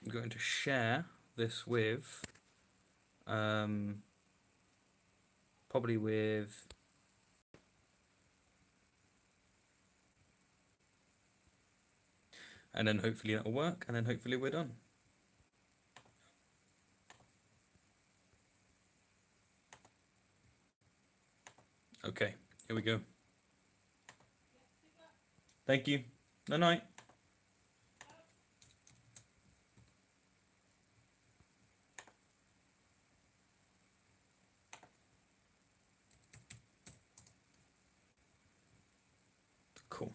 I'm going to share this with, probably with, and then hopefully that'll work, and then hopefully we're done. Okay, here we go. Thank you. Night night. Cool.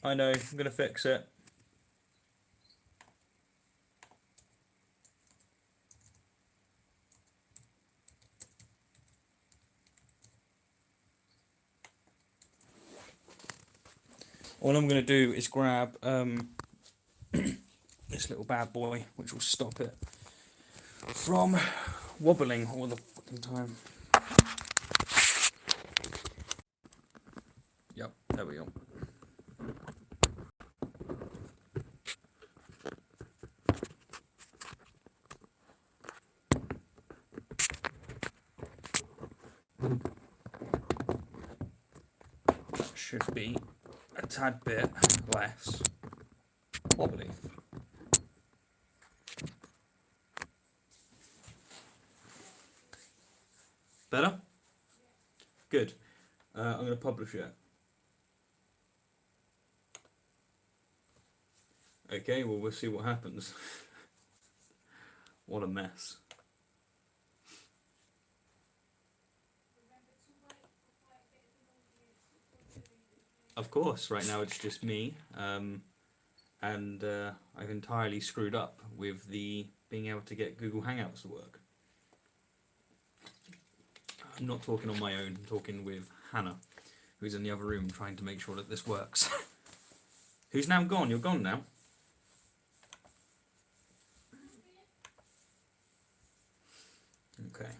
I know, I'm gonna fix it. All I'm gonna do is grab this little bad boy, which will stop it from wobbling all the fucking time. Yep, there we go. That should be a tad bit less wobbly. Better? Good. I'm going to publish it. Okay, well, we'll see what happens. What a mess. Of course, right now it's just me, and I've entirely screwed up with the being able to get Google Hangouts to work. I'm not talking on my own, I'm talking with Hannah, who's in the other room trying to make sure that this works. Who's now gone? You're gone now. Okay.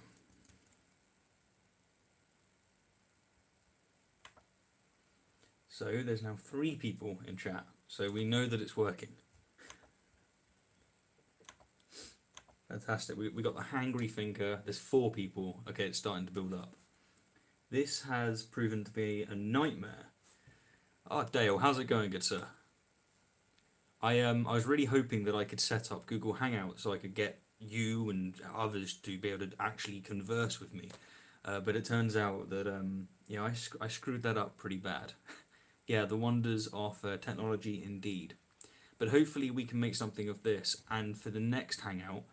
So there's now 3 people in chat, so we know that it's working. Fantastic. We got the hangry thinker. There's 4 people. Okay, it's starting to build up. This has proven to be a nightmare. Ah, Dale, how's it going, good sir? I was really hoping that I could set up Google Hangout so I could get you and others to be able to actually converse with me. But it turns out that yeah, I screwed that up pretty bad. Yeah, the wonders of technology indeed. But hopefully we can make something of this, and for the next Hangout,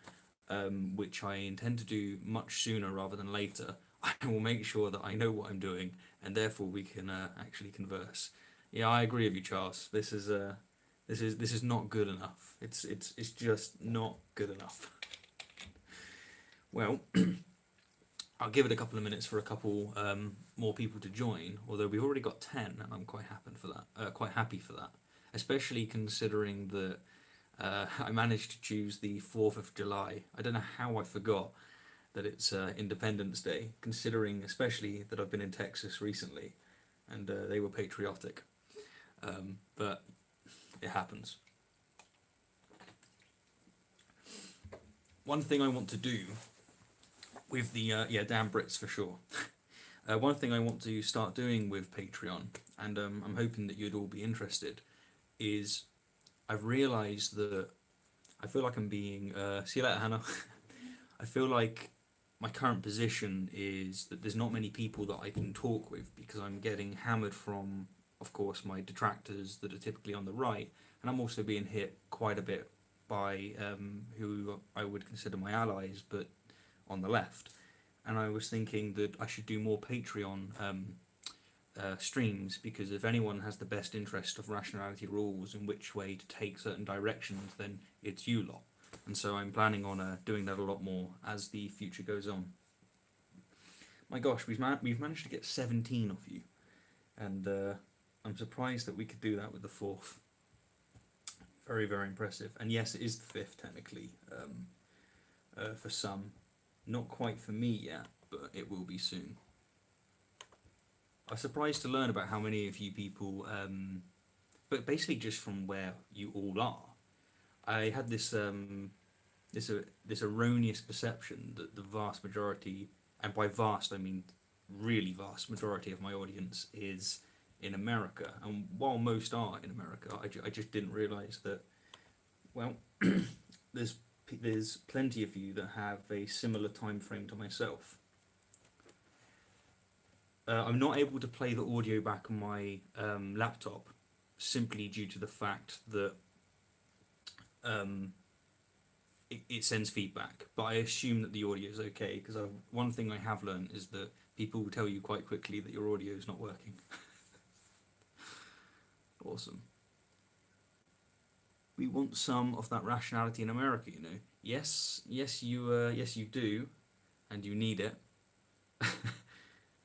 which I intend to do much sooner rather than later, I will make sure that I know what I'm doing, and therefore we can actually converse. Yeah, I agree with you, Charles. This is not good enough. It's just not good enough. Well, I'll give it a couple of minutes for a couple more people to join. Although we've already got 10, and I'm quite happy for that. Quite happy for that, especially considering that I managed to choose the 4th of July. I don't know how I forgot that it's Independence Day, considering especially that I've been in Texas recently, and they were patriotic. But it happens. One thing I want to do with the yeah, damn Brits for sure. One thing I want to start doing with Patreon, and I'm hoping that you'd all be interested, is I've realised that I feel like I'm being. See you later, Hannah. I feel like my current position is that there's not many people that I can talk with because I'm getting hammered from, of course, my detractors that are typically on the right, and I'm also being hit quite a bit by who I would consider my allies, but on the left. And I was thinking that I should do more Patreon streams, because if anyone has the best interest of rationality rules and which way to take certain directions, then it's you lot. And so I'm planning on doing that a lot more as the future goes on. My gosh, we've managed to get 17 of you, and I'm surprised that we could do that with the 4th. Very, very impressive. And yes, it is the 5th technically, for some. Not quite for me yet, but it will be soon. I was surprised to learn about how many of you people, but basically just from where you all are. I had this erroneous perception that the vast majority, and by vast I mean really vast majority of my audience is in America. And while most are in America, I just didn't realise that, well, there's plenty of you that have a similar time frame to myself. I'm not able to play the audio back on my laptop simply due to the fact that it sends feedback, but I assume that the audio is okay, because one thing I have learned is that people will tell you quite quickly that your audio is not working. Awesome. We want some of that rationality in America, you know. Yes, you do, and you need it.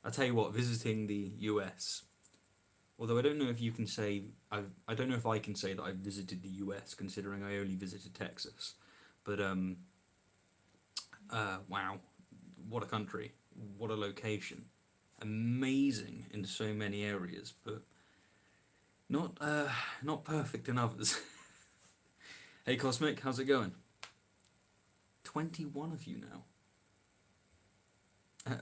I'll tell you what, visiting the US, although I don't know if you can say, I don't know if I can say that I've visited the US, considering I only visited Texas, but wow, what a country, what a location, amazing in so many areas, but not perfect in others. Hey Cosmic, how's it going? 21 of you now.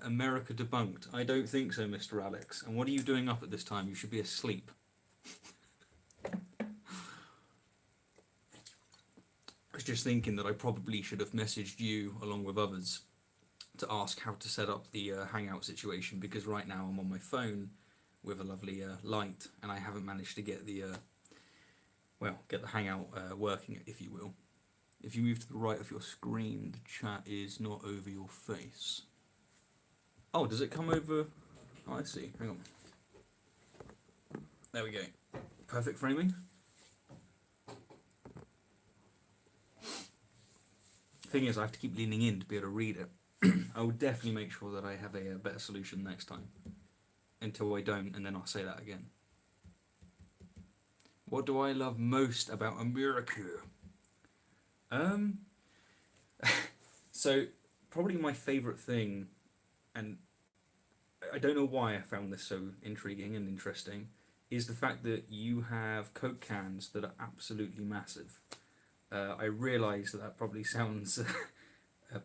America debunked. I don't think so, Mr. Alex. And what are you doing up at this time? You should be asleep. I was just thinking that I probably should have messaged you along with others to ask how to set up the Hangout situation, because right now I'm on my phone with a lovely light, and I haven't managed to get the get the Hangout working, if you will. If you move to the right of your screen, the chat is not over your face. Oh, does it come over? Oh, I see. Hang on. There we go. Perfect framing. Thing is, I have to keep leaning in to be able to read it. I will definitely make sure that I have a better solution next time. Until I don't, and then I'll say that again. What do I love most about America? So, probably my favourite thing, and I don't know why I found this so intriguing and interesting, is the fact that you have Coke cans that are absolutely massive. I realise that probably sounds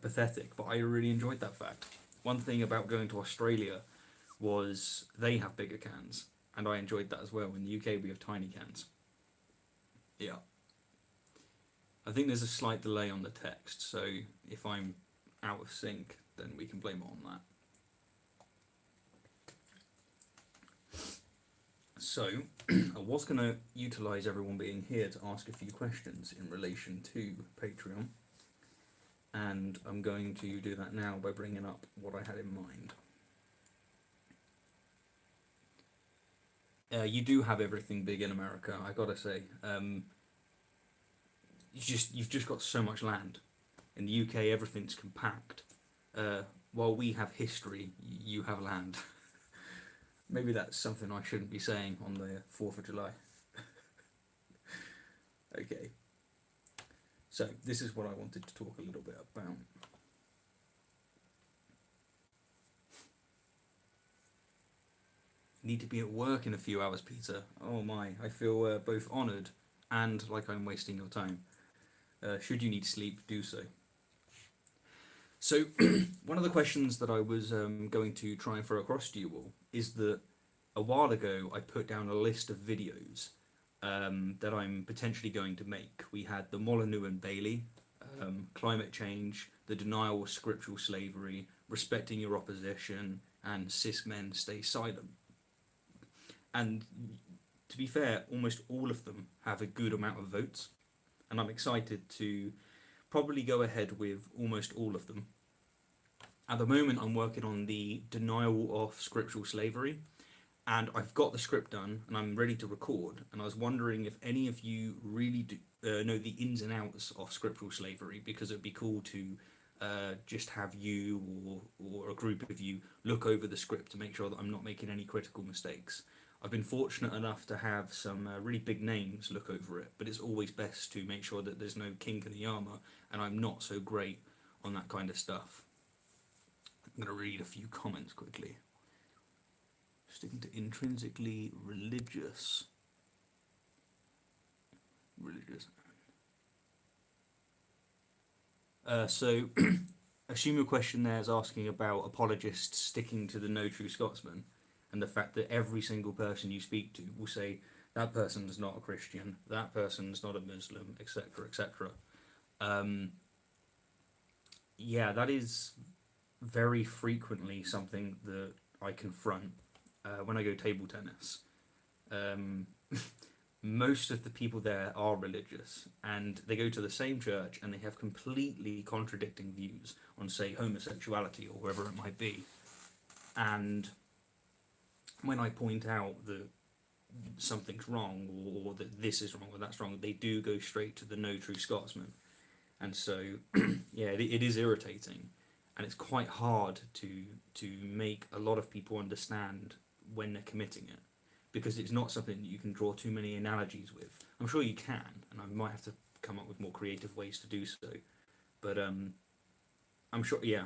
pathetic, but I really enjoyed that fact. One thing about going to Australia was they have bigger cans, and I enjoyed that as well. In the UK we have tiny cans. Yeah. I think there's a slight delay on the text, so if I'm out of sync, then we can blame it on that. So, I was going to utilise everyone being here to ask a few questions in relation to Patreon, and I'm going to do that now by bringing up what I had in mind. You do have everything big in America, I gotta say. You've just got so much land. In the UK, everything's compact. While we have history, you have land. Maybe that's something I shouldn't be saying on the 4th of July. Okay. So, this is what I wanted to talk a little bit about. Need to be at work in a few hours, Peter. Oh my, I feel both honoured and like I'm wasting your time. Should you need sleep, do so. So, one of the questions that I was going to try and throw across to you all is that a while ago I put down a list of videos that I'm potentially going to make. We had the Molyneux and Bailey, climate change, the denial of scriptural slavery, respecting your opposition, and cis men stay silent. And to be fair, almost all of them have a good amount of votes, and I'm excited to probably go ahead with almost all of them. At the moment, I'm working on the denial of scriptural slavery, and I've got the script done and I'm ready to record. And I was wondering if any of you really know the ins and outs of scriptural slavery, because it'd be cool to just have you or a group of you look over the script to make sure that I'm not making any critical mistakes. I've been fortunate enough to have some really big names look over it, but it's always best to make sure that there's no kink in the armour, and I'm not so great on that kind of stuff. I'm going to read a few comments quickly. Sticking to intrinsically religious. So, assume your question there is asking about apologists sticking to the no true Scotsman, and the fact that every single person you speak to will say that person's not a Christian, that person's not a Muslim, etc., etc. Yeah, that is very frequently something that I confront when I go table tennis. Um, most of the people there are religious, and they go to the same church and they have completely contradicting views on, say, homosexuality or wherever it might be. And when I point out that something's wrong, or that this is wrong or that's wrong, they do go straight to the no true Scotsman. And so, yeah, it is irritating, and it's quite hard to make a lot of people understand when they're committing it, because it's not something that you can draw too many analogies with. I'm sure you can, and I might have to come up with more creative ways to do so. But I'm sure, yeah.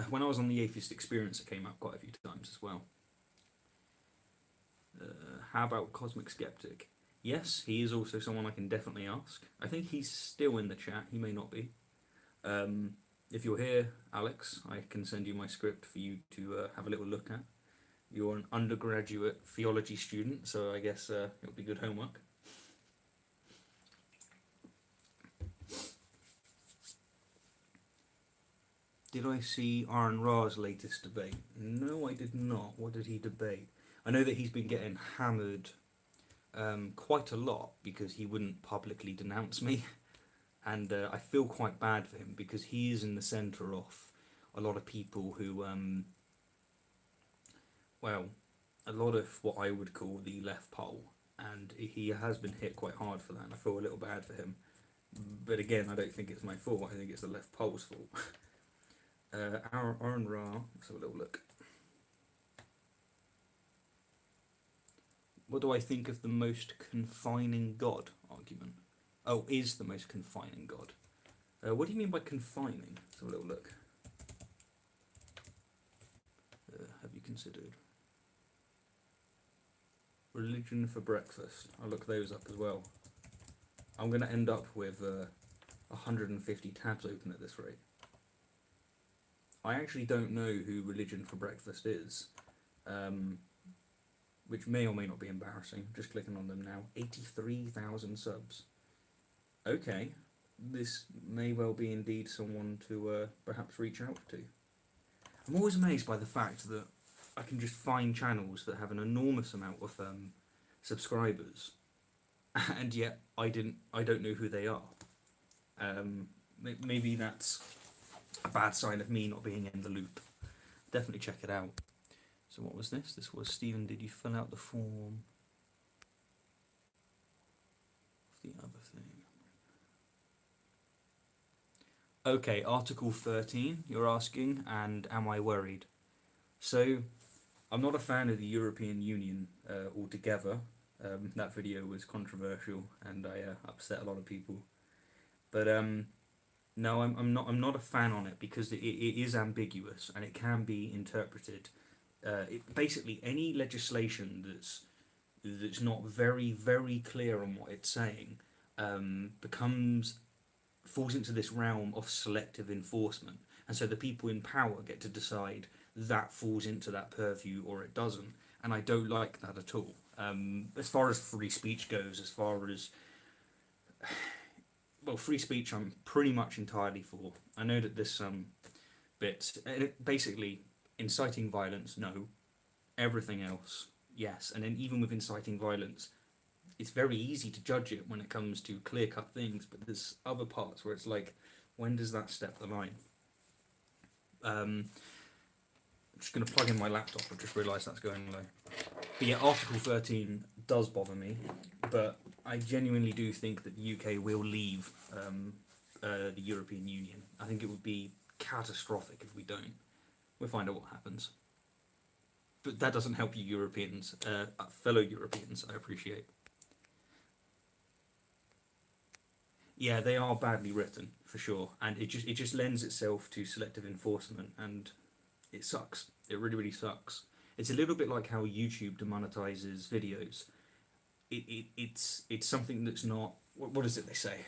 When I was on the Atheist Experience, it came up quite a few times as well. How about Cosmic Skeptic? Yes, he is also someone I can definitely ask. I think he's still in the chat. He may not be. If you're here, Alex, I can send you my script for you to have a little look at. You're an undergraduate theology student, so I guess it'll be good homework. Did I see Aaron Ra's latest debate? No, I did not. What did he debate? I know that he's been getting hammered quite a lot because he wouldn't publicly denounce me, and I feel quite bad for him because he is in the centre of a lot of people who, well, a lot of what I would call the left pole, and he has been hit quite hard for that, and I feel a little bad for him. But again, I don't think it's my fault. I think it's the left pole's fault. Aaron Ra, let's have a little look. What do I think of the most confining God argument? Oh, is the most confining God. What do you mean by confining? Let's have a little look. Have you considered religion for breakfast? I'll look those up as well. I'm going to end up with 150 tabs open at this rate. I actually don't know who Religion for Breakfast is, which may or may not be embarrassing. Just clicking on them now. 83,000 subs. Okay, this may well be indeed someone to perhaps reach out to. I'm always amazed by the fact that I can just find channels that have an enormous amount of subscribers, and yet I don't know who they are. Maybe that's a bad sign of me not being in the loop. Definitely check it out. So what was this? This was, Stephen, did you fill out the form? The other thing. Okay, Article 13, you're asking, and am I worried? So, I'm not a fan of the European Union altogether. That video was controversial, and I upset a lot of people. But no, I'm not a fan on it because it is ambiguous and it can be interpreted. Basically, any legislation that's not very clear on what it's saying falls into this realm of selective enforcement, and so the people in power get to decide that falls into that purview or it doesn't, and I don't like that at all. As far as free speech goes, as far as well, free speech I'm pretty much entirely for. I know that there's some bits, basically inciting violence, no. Everything else, yes. And then even with inciting violence, it's very easy to judge it when it comes to clear-cut things, but there's other parts where it's like, when does that step the line? just going to plug in my laptop. I just realised that's going low. But yeah, Article 13 does bother me, but I genuinely do think that the UK will leave the European Union. I think it would be catastrophic if we don't. We'll find out what happens. But that doesn't help you Europeans, fellow Europeans, I appreciate. Yeah, they are badly written, for sure, and it just lends itself to selective enforcement, and it sucks. It really, really sucks. It's a little bit like how YouTube demonetizes videos. It's something that's not, what is it they say?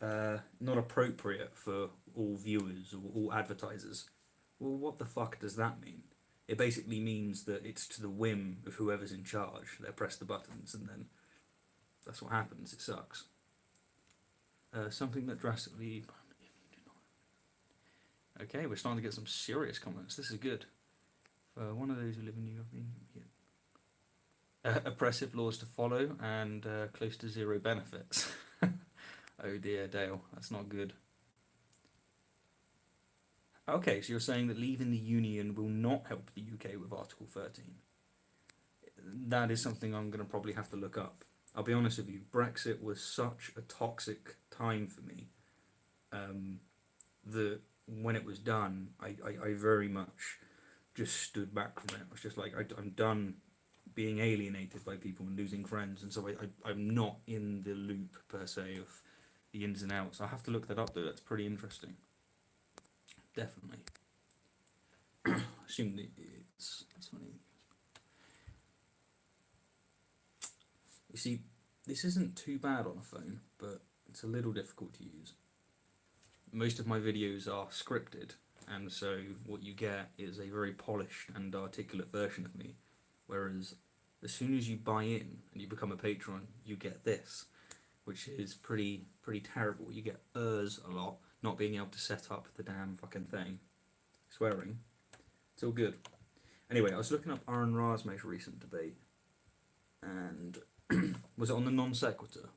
Not appropriate for all viewers or all advertisers. Well, what the fuck does that mean? It basically means that it's to the whim of whoever's in charge. They press the buttons and then that's what happens. It sucks. Something that drastically... Okay, we're starting to get some serious comments. This is good. For one of those who live in New York, oppressive laws to follow and close to zero benefits. Oh dear, Dale, that's not good. Okay, so you're saying that leaving the Union will not help the UK with Article 13. That is something I'm going to probably have to look up. I'll be honest with you, Brexit was such a toxic time for me that when it was done, I very much just stood back from it. I was just like, I'm done being alienated by people and losing friends, and so I'm not in the loop per se of the ins and outs. I'll have to look that up though. That's pretty interesting. Definitely. I assume that it's funny. You see, this isn't too bad on a phone, but it's a little difficult to use. Most of my videos are scripted, and so what you get is a very polished and articulate version of me, whereas as soon as you buy in and you become a patron, you get this, which is pretty terrible. You get a lot, not being able to set up the damn fucking thing. Swearing. It's all good. Anyway, I was looking up Aaron Ra's most recent debate, and was it on the non sequitur?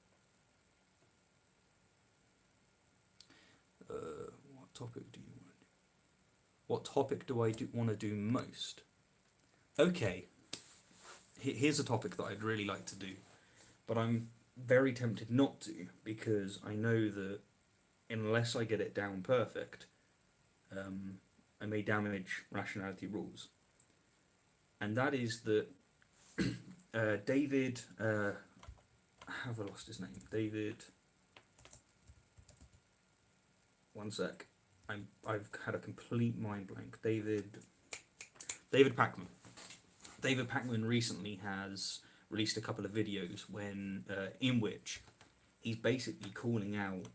What topic do you want to do? What topic do I want to do most? Okay, here's a topic that I'd really like to do, but I'm very tempted not to, because I know that unless I get it down perfect, I may damage rationality rules. And that is that David, have I lost his name? David, one sec. I've had a complete mind blank. David Pakman. David Pakman recently has released a couple of videos in which he's basically calling out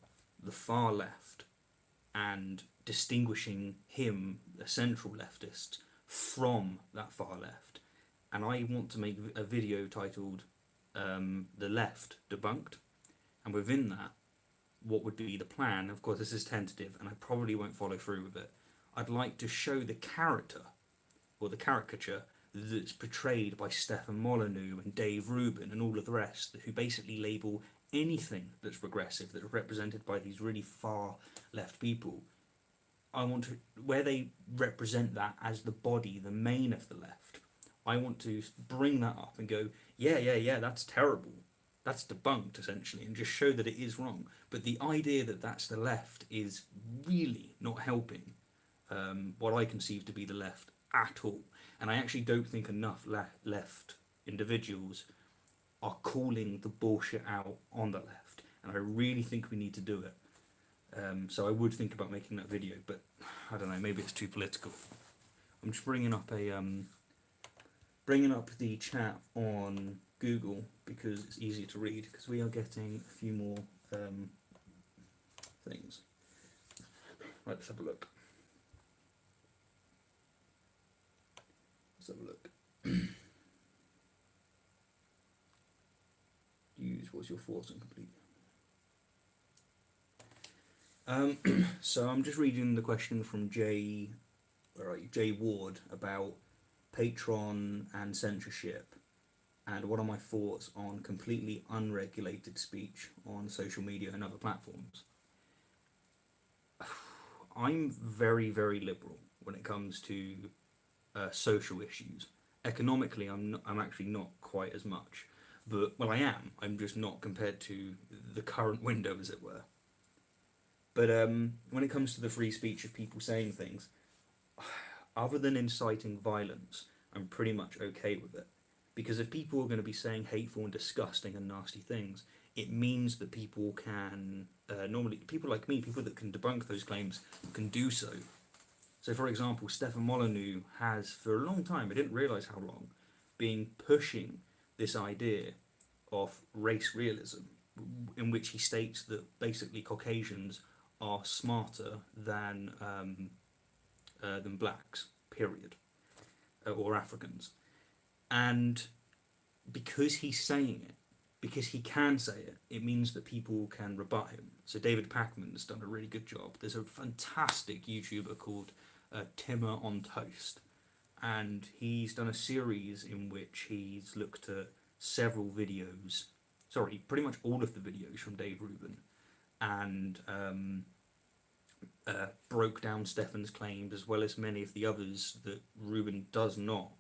the far left and distinguishing him, a central leftist, from that far left. And I want to make a video titled The Left Debunked, and within that, what would be the plan? Of course, this is tentative and I probably won't follow through with it. I'd like to show the character, or the caricature, that's portrayed by Stefan Molyneux and Dave Rubin and all of the rest, who basically label anything that's progressive, that's represented by these really far left people. I want to, where they represent that as the body, the main of the left, I want to bring that up and go, yeah, that's terrible. That's debunked, essentially, and just show that it is wrong. But the idea that that's the left is really not helping what I conceive to be the left at all. And I actually don't think enough left individuals are calling the bullshit out on the left. And I really think we need to do it. So I would think about making that video, but I don't know, maybe it's too political. I'm just bringing up the chat on Google because it's easier to read, because we are getting a few more things. Right, let's have a look. What's your thoughts on complete? So I'm just reading the question from Jay Ward about Patreon and censorship, and what are my thoughts on completely unregulated speech on social media and other platforms. I'm very, very liberal when it comes to social issues. Economically, I'm actually not quite as much, but well, I am. I'm just not compared to the current window, as it were. But when it comes to the free speech of people saying things, other than inciting violence, I'm pretty much okay with it. Because if people are going to be saying hateful and disgusting and nasty things, it means that people can, normally, people like me, people that can debunk those claims, can do so. So, for example, Stefan Molyneux has, for a long time, I didn't realise how long, been pushing this idea of race realism, in which he states that basically Caucasians are smarter than blacks, period, or Africans. And because he's saying it, because he can say it, it means that people can rebut him. So David Pakman's done a really good job. There's a fantastic YouTuber called Timmer on Toast, and he's done a series in which he's looked at several videos, sorry, pretty much all of the videos from Dave Rubin, and broke down Stefan's claims as well as many of the others that Rubin does not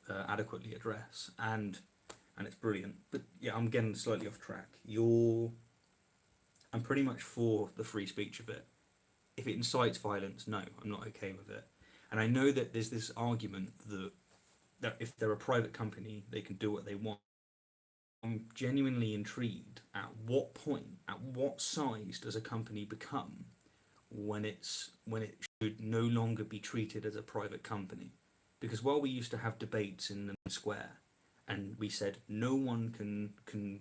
adequately address, and it's brilliant. But yeah, I'm getting slightly off track. I'm pretty much for the free speech of it. If it incites violence, no, I'm not okay with it. And I know that there's this argument that if they're a private company, they can do what they want. I'm genuinely intrigued at what point, at what size does a company become when it should no longer be treated as a private company? Because while we used to have debates in the square, and we said no one can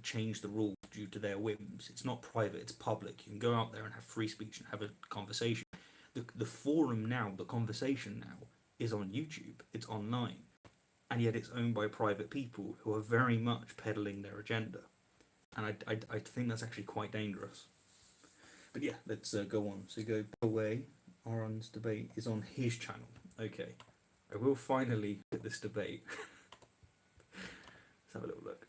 change the rules due to their whims. It's not private, it's public. You can go out there and have free speech and have a conversation. The forum now, the conversation now, is on YouTube. It's online, and yet it's owned by private people who are very much peddling their agenda, and I think that's actually quite dangerous. But yeah, let's go on. So go away. Aaron's debate is on his channel. Okay, I will finally get this debate. Let's have a little look.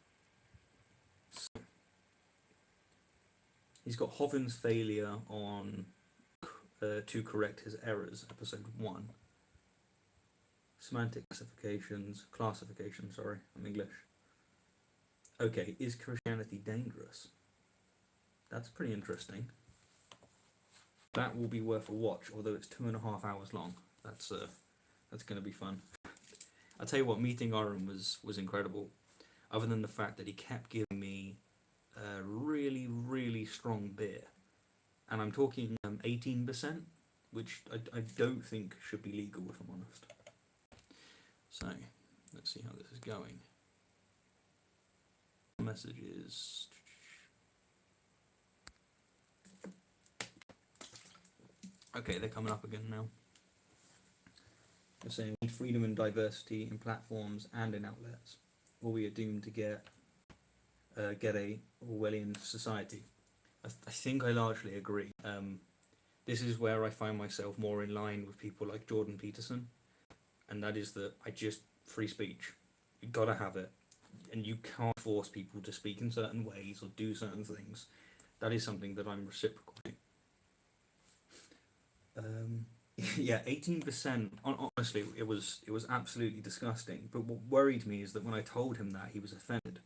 So, he's got Hovind's failure on to correct his errors, episode 1. Semantic classification, sorry, I'm English. Okay, is Christianity dangerous? That's pretty interesting. That will be worth a watch, although it's 2.5 hours long. That's going to be fun. I'll tell you what, meeting Aaron was incredible. Other than the fact that he kept giving me a really, really strong beer. And I'm talking 18%, which I don't think should be legal, if I'm honest. So, let's see how this is going. Messages. Okay, they're coming up again now. They're saying we need freedom and diversity in platforms and in outlets, or we are doomed to get a Orwellian society. I think I largely agree. This is where I find myself more in line with people like Jordan Peterson, and that is that free speech. You've got to have it, and you can't force people to speak in certain ways or do certain things. That is something that I'm reciprocal to. Yeah, 18%. Honestly, it was absolutely disgusting. But what worried me is that when I told him that, he was offended,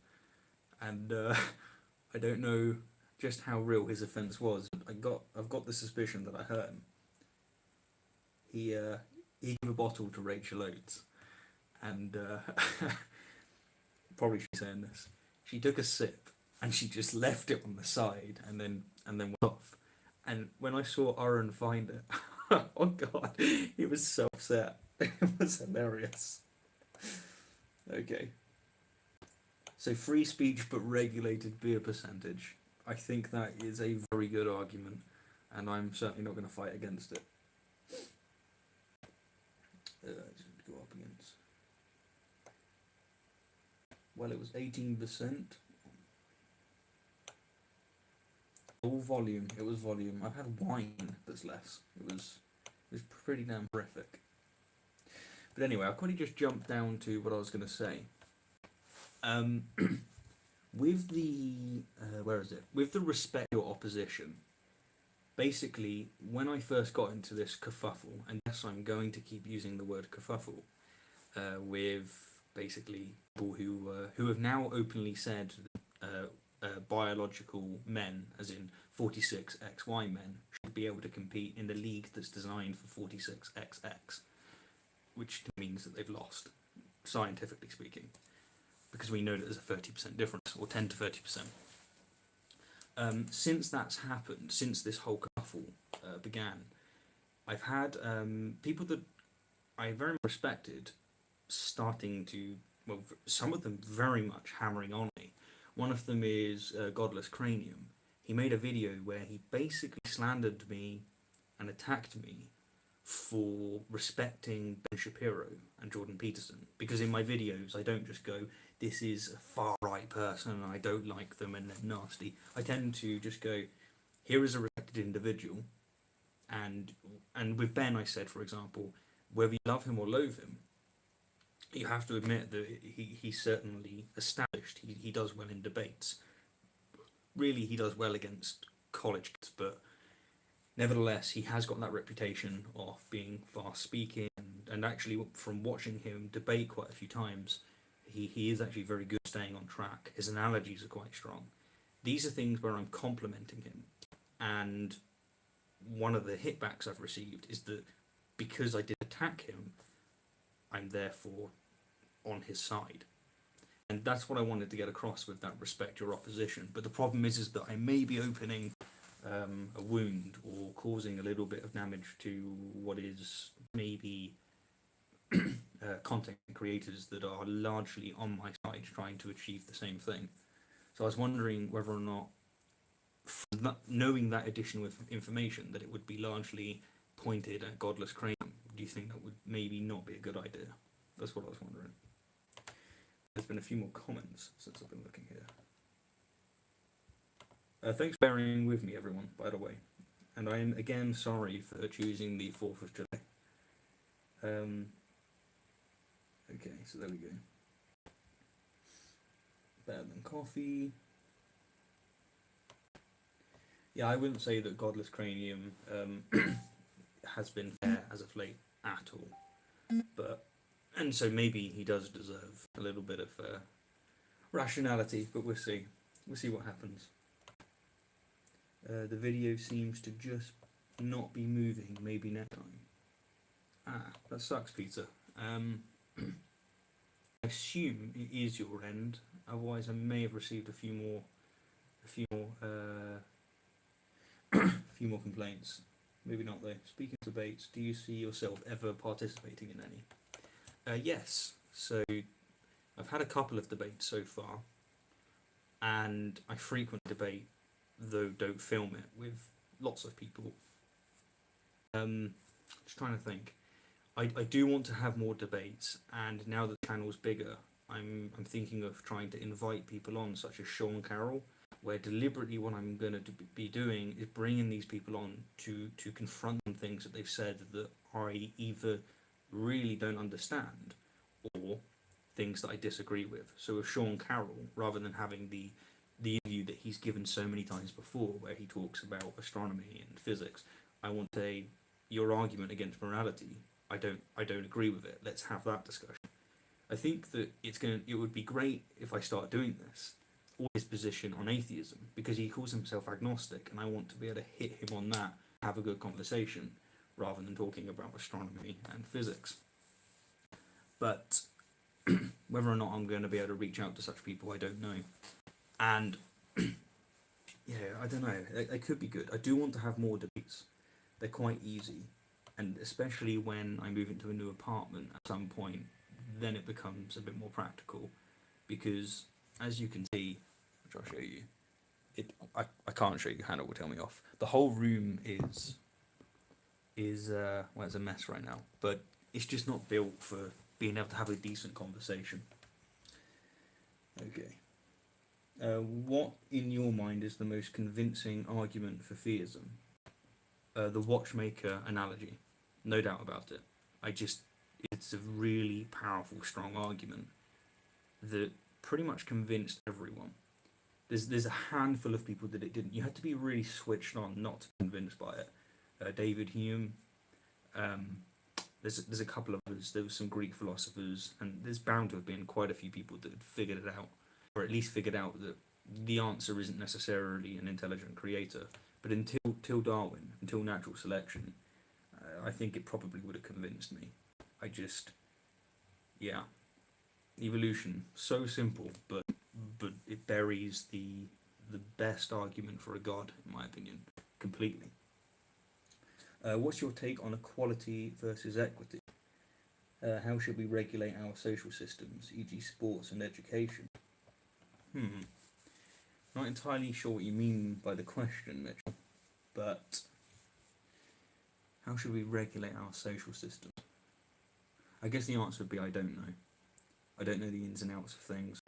and I don't know just how real his offence was. I've got the suspicion that I hurt him. He gave a bottle to Rachel Oates, and probably she's saying this. She took a sip and she just left it on the side, and then went off. And when I saw Aaron find it, oh god, he was so upset. It was hilarious. Okay. So free speech but regulated beer percentage. I think that is a very good argument, and I'm certainly not going to fight against it. Go up against. Well, it was 18%. All volume. It was volume. I've had wine that's less. It was pretty damn horrific. But anyway, I'll quickly just jump down to what I was going to say. With the where is it? With the respect your opposition. Basically, when I first got into this kerfuffle, and yes, I'm going to keep using the word kerfuffle, with basically people who have now openly said biological men, as in 46XY men, should be able to compete in the league that's designed for 46XX, which means that they've lost, scientifically speaking, because we know that there's a 30% difference, or 10 to 30%. Since that's happened, since this whole kerfuffle began, I've had people that I very much respected starting to, well, some of them very much hammering on me. One of them is Godless Cranium. He made a video where he basically slandered me and attacked me for respecting Ben Shapiro and Jordan Peterson. Because in my videos, I don't just go, this is a far right person and I don't like them and they're nasty. I tend to just go, here is a respected individual. And with Ben, I said, for example, whether you love him or loathe him, you have to admit that he's certainly established. He does well in debates. Really, he does well against college kids, but nevertheless, he has got that reputation of being fast speaking. And actually, from watching him debate quite a few times, he is actually very good at staying on track. His analogies are quite strong. These are things where I'm complimenting him. And one of the hitbacks I've received is that because I did attack him, I'm therefore on his side. And that's what I wanted to get across with that respect your opposition. But the problem is that I may be opening a wound or causing a little bit of damage to what is maybe content creators that are largely on my side trying to achieve the same thing. So I was wondering whether or not, knowing that additional information, that it would be largely pointed at Godless Cranium. Do you think that would maybe not be a good idea? That's what I was wondering. There's been a few more comments since I've been looking here. Thanks for bearing with me, everyone, by the way. And I am again sorry for choosing the 4th of July. Okay, so there we go. Better than coffee. Yeah, I wouldn't say that Godless Cranium has been fair as of late at all. And so maybe he does deserve a little bit of rationality, but we'll see. We'll see what happens. The video seems to just not be moving. Maybe next time. Ah, that sucks, Peter. I assume it is your end. Otherwise, I may have received a few more few more complaints. Maybe not though. Speaking of debates, do you see yourself ever participating in any? Yes. So I've had a couple of debates so far, and I frequently debate, though don't film it, with lots of people. Just trying to think. I do want to have more debates, and now that the channel's bigger, I'm thinking of trying to invite people on, such as Sean Carroll, where deliberately what I'm going to be doing is bringing these people on to confront things that they've said that I either really don't understand or things that I disagree with. So with Sean Carroll, rather than having the interview that he's given so many times before where he talks about astronomy and physics, I want to say, your argument against morality, I don't agree with it. Let's have that discussion. I think that it would be great if I start doing this, or his position on atheism, because he calls himself agnostic, and I want to be able to hit him on that, have a good conversation, rather than talking about astronomy and physics. But whether or not I'm going to be able to reach out to such people, I don't know. And yeah, I don't know. They could be good. I do want to have more debates. They're quite easy, and especially when I move into a new apartment at some point, then it becomes a bit more practical, because as you can see, which I'll show you, I can't show you, Hannah will tell me off. The whole room is well, it's a mess right now, but it's just not built for being able to have a decent conversation. Okay. What in your mind is the most convincing argument for theism? The watchmaker analogy, no doubt about it. It's a really powerful, strong argument that pretty much convinced everyone. There's a handful of people that it didn't. You had to be really switched on not to be convinced by it. David Hume. Um, there's a couple of others. There was some Greek philosophers, and there's bound to have been quite a few people that had figured it out, or at least figured out that the answer isn't necessarily an intelligent creator. But until Darwin, until natural selection, I think it probably would have convinced me. I just, yeah, evolution, so simple, but it buries the best argument for a god, in my opinion, completely. What's your take on equality versus equity? How should we regulate our social systems, e.g., sports and education? Not entirely sure what you mean by the question, Mitchell, but how should we regulate our social systems? I guess the answer would be I don't know. I don't know the ins and outs of things.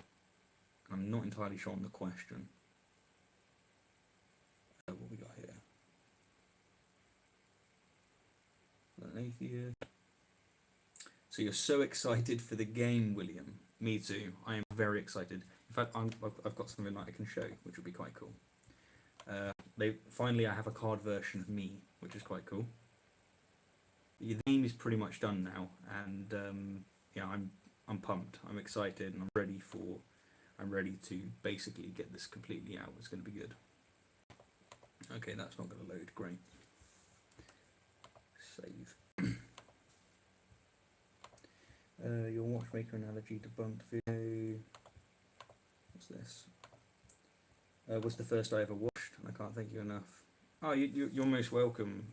I'm not entirely sure on the question. What we got here? An atheist. So you're so excited for the game, William. Me too. I am very excited. In fact, I've got something that I can show, which would be quite cool. Finally, I have a card version of me, which is quite cool. The game is pretty much done now, and yeah, I'm pumped. I'm excited, and I'm ready to basically get this completely out. It's going to be good. Okay, that's not going to load. Great. Save. Your watchmaker analogy debunked video. What's this? Was the first I ever watched, and I can't thank you enough. Oh, you're most welcome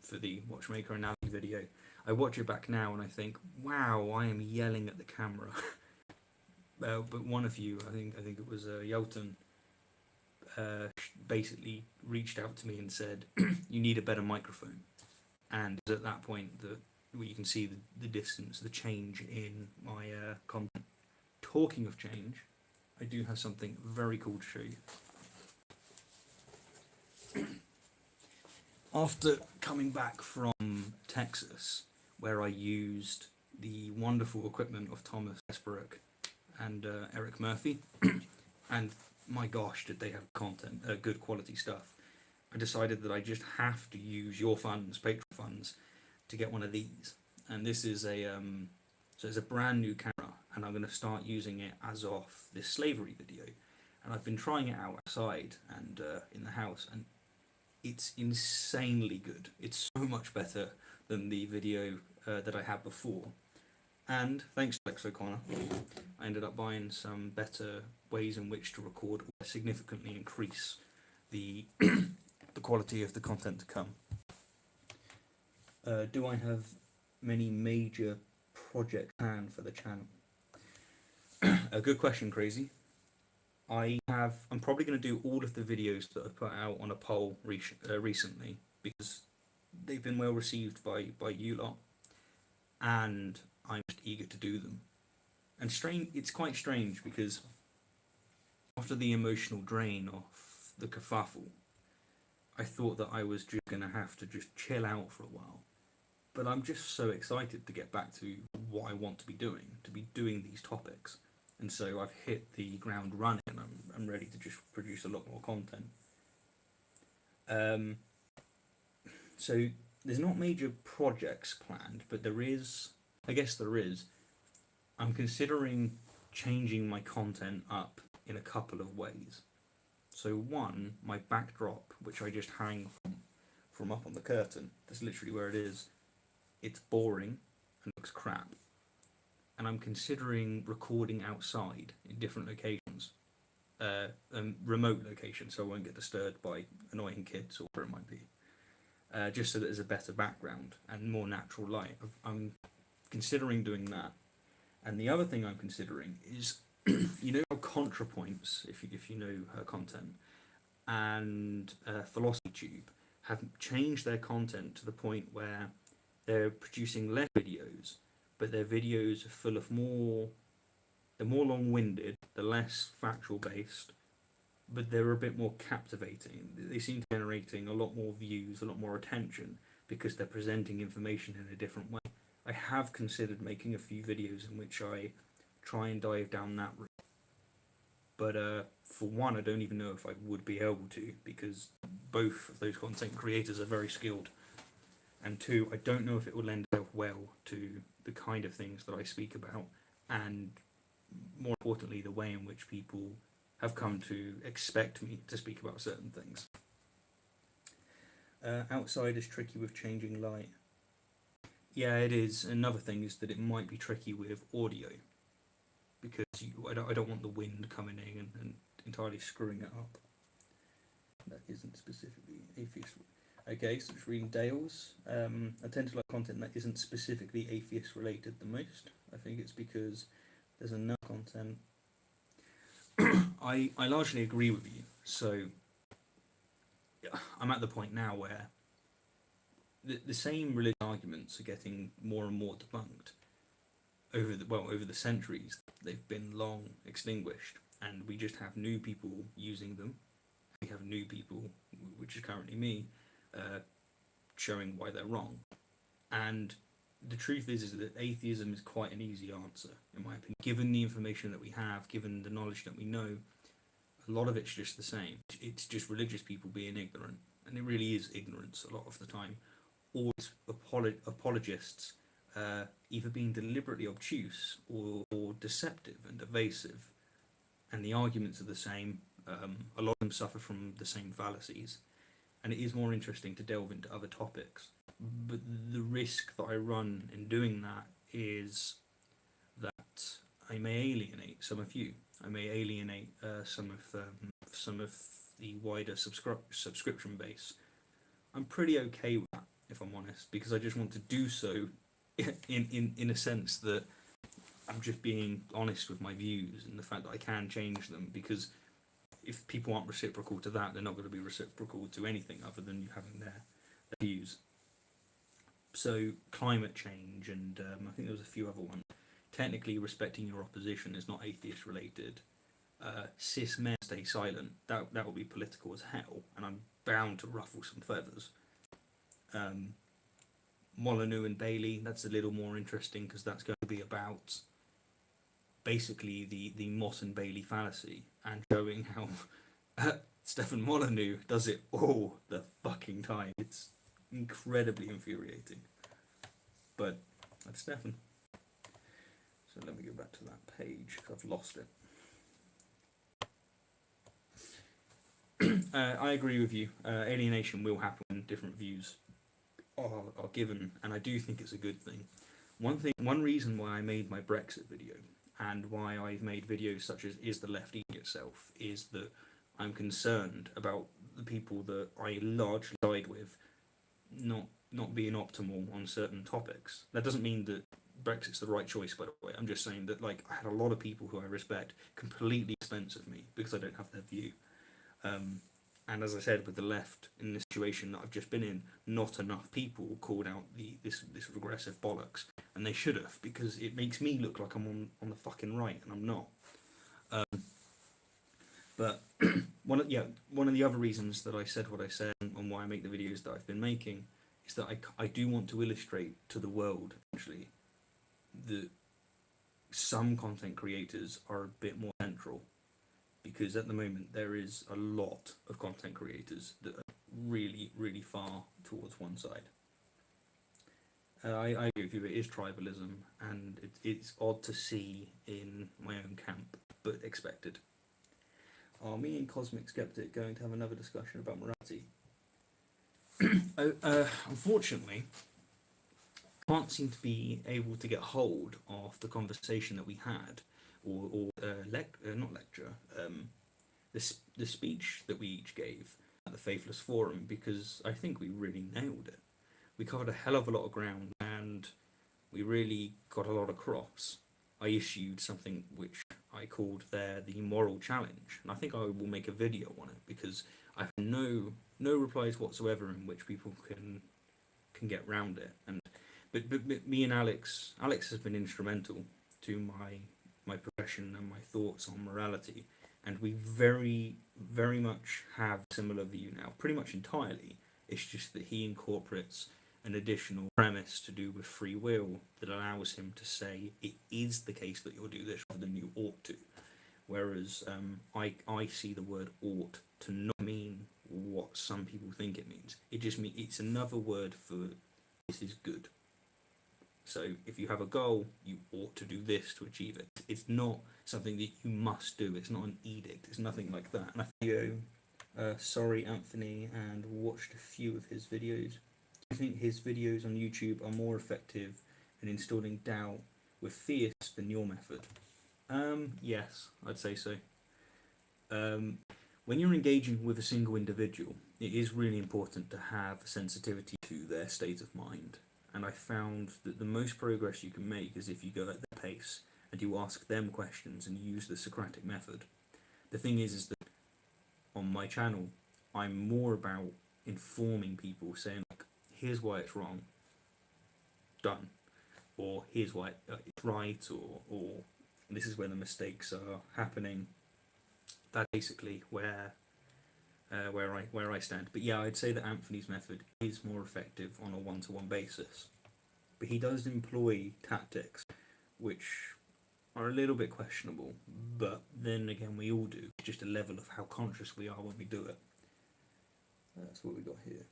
for the watchmaker analogy video. I watch it back now and I think, wow, I am yelling at the camera. But one of you, I think it was Yelton, basically reached out to me and said, you need a better microphone. And at that point, you can see the distance, the change in my content. Talking of change, I do have something very cool to show you. After coming back from Texas, where I used the wonderful equipment of Thomas Esbrook and Eric Murphy, and my gosh, did they have content, good quality stuff. I decided that I just have to use your funds, Patreon funds, to get one of these. And this is so it's a brand new camera, and I'm going to start using it as of this slavery video. And I've been trying it out outside and in the house, and it's insanely good. It's so much better than the video that I had before. And thanks to Alex O'Connor, I ended up buying some better ways in which to record or significantly increase the the quality of the content to come. Do I have many major projects planned for the channel? A good question, Crazy. I'm probably going to do all of the videos that I've put out on a poll recently, because they've been well received by you lot, and I'm just eager to do them. And it's quite strange because after the emotional drain of the kerfuffle, I thought that I was just going to have to just chill out for a while. But I'm just so excited to get back to what I want to be doing these topics. And so I've hit the ground running, and I'm ready to just produce a lot more content. So there's not major projects planned, but I guess there is. I'm considering changing my content up in a couple of ways. So one, my backdrop, which I just hang from up on the curtain, that's literally where it is, it's boring and looks crap. And I'm considering recording outside in different locations, remote locations, so I won't get disturbed by annoying kids or whatever it might be, just so that there's a better background and more natural light. I'm considering doing that. And the other thing I'm considering is, you know, ContraPoints, if you know her content, and Philosophy Tube have changed their content to the point where they're producing less videos, but their videos are full of they're more long-winded, they're less factual based, but they're a bit more captivating. They seem to be generating a lot more views, a lot more attention, because they're presenting information in a different way. I have considered making a few videos in which I try and dive down that route. But for one, I don't even know if I would be able to, because both of those content creators are very skilled. And two, I don't know if it will lend itself well to the kind of things that I speak about, and more importantly, the way in which people have come to expect me to speak about certain things. Outside is tricky with changing light. Yeah, it is. Another thing is that it might be tricky with audio, because I don't want the wind coming in and entirely screwing it up. That isn't specifically atheist. Okay, so just reading Dale's. I tend to like content that isn't specifically atheist related the most. I think it's because there's enough content. I largely agree with you. So I'm at the point now where the same religious arguments are getting more and more debunked over the centuries. They've been long extinguished, and we just have new people using them. We have new people, which is currently me, showing why they're wrong. And the truth is that atheism is quite an easy answer, in my opinion. Given the information that we have, given the knowledge that we know, a lot of it's just the same. It's just religious people being ignorant, and it really is ignorance a lot of the time. Or it's apologists either being deliberately obtuse or deceptive and evasive, and the arguments are the same. A lot of them suffer from the same fallacies, and it is more interesting to delve into other topics. But the risk that I run in doing that is that I may alienate some of you. I may alienate some of the wider subscription base. I'm pretty okay with that, if I'm honest, because I just want to do so in a sense that I'm just being honest with my views and the fact that I can change them, because if people aren't reciprocal to that, they're not going to be reciprocal to anything other than you having their views. So climate change, and I think there was a few other ones. Technically, respecting your opposition is not atheist related. Cis men stay silent. That will be political as hell, and I'm bound to ruffle some feathers. Molyneux and Bailey, that's a little more interesting, because that's going to be about basically the Moss and Bailey fallacy, and showing how Stefan Molyneux does it all the fucking time. It's incredibly infuriating. But that's Stefan. So let me go back to that page, because I've lost it. I agree with you. Alienation will happen when different views are given, and I do think it's a good thing. One reason why I made my Brexit video, and why I've made videos such as Is the Left Eating Itself, is that I'm concerned about the people that I largely side with not being optimal on certain topics. That doesn't mean that Brexit's the right choice, by the way. I'm just saying that, like, I had a lot of people who I respect completely expense of me because I don't have their view. And as I said, with the left in this situation that I've just been in, not enough people called out this regressive bollocks, and they should have, because it makes me look like I'm on the fucking right, and I'm not. But one of the other reasons that I said what I said, and why I make the videos that I've been making, is that I do want to illustrate to the world, actually, that some content creators are a bit more central. Because at the moment there is a lot of content creators that are really, really far towards one side. I agree with you, it is tribalism, and it's odd to see in my own camp, but expected. Are me and Cosmic Skeptic going to have another discussion about morality? Unfortunately, I can't seem to be able to get hold of the conversation that we had, or not lecture, the speech that we each gave at the Faithless Forum, because I think we really nailed it. We covered a hell of a lot of ground, and we really got a lot across. I issued something which I called there the moral challenge, and I think I will make a video on it, because I have no replies whatsoever in which people can get round it. And but me and Alex has been instrumental to my progression and my thoughts on morality, and we very, very much have a similar view now, pretty much entirely. It's just that he incorporates an additional premise to do with free will that allows him to say it is the case that you'll do this rather than you ought to, whereas I see the word ought to not mean what some people think it means. It just means it's another word for this is good. So if you have a goal, you ought to do this to achieve it. It's not something that you must do. It's not an edict. It's nothing like that. And I think, sorry, Anthony, and watched a few of his videos. I think his videos on YouTube are more effective in installing doubt with theists than your method. Yes, I'd say so. When you're engaging with a single individual, it is really important to have sensitivity to their state of mind. And I found that the most progress you can make is if you go at their pace and you ask them questions and use the Socratic method. The thing is that on my channel, I'm more about informing people, saying, like, here's why it's wrong, done, or here's why it's right, or this is where the mistakes are happening. That's basically where I stand. But yeah, I'd say that Anthony's method is more effective on a one-to-one basis. But he does employ tactics which are a little bit questionable, but then again we all do. It's just a level of how conscious we are when we do it. That's what we got here.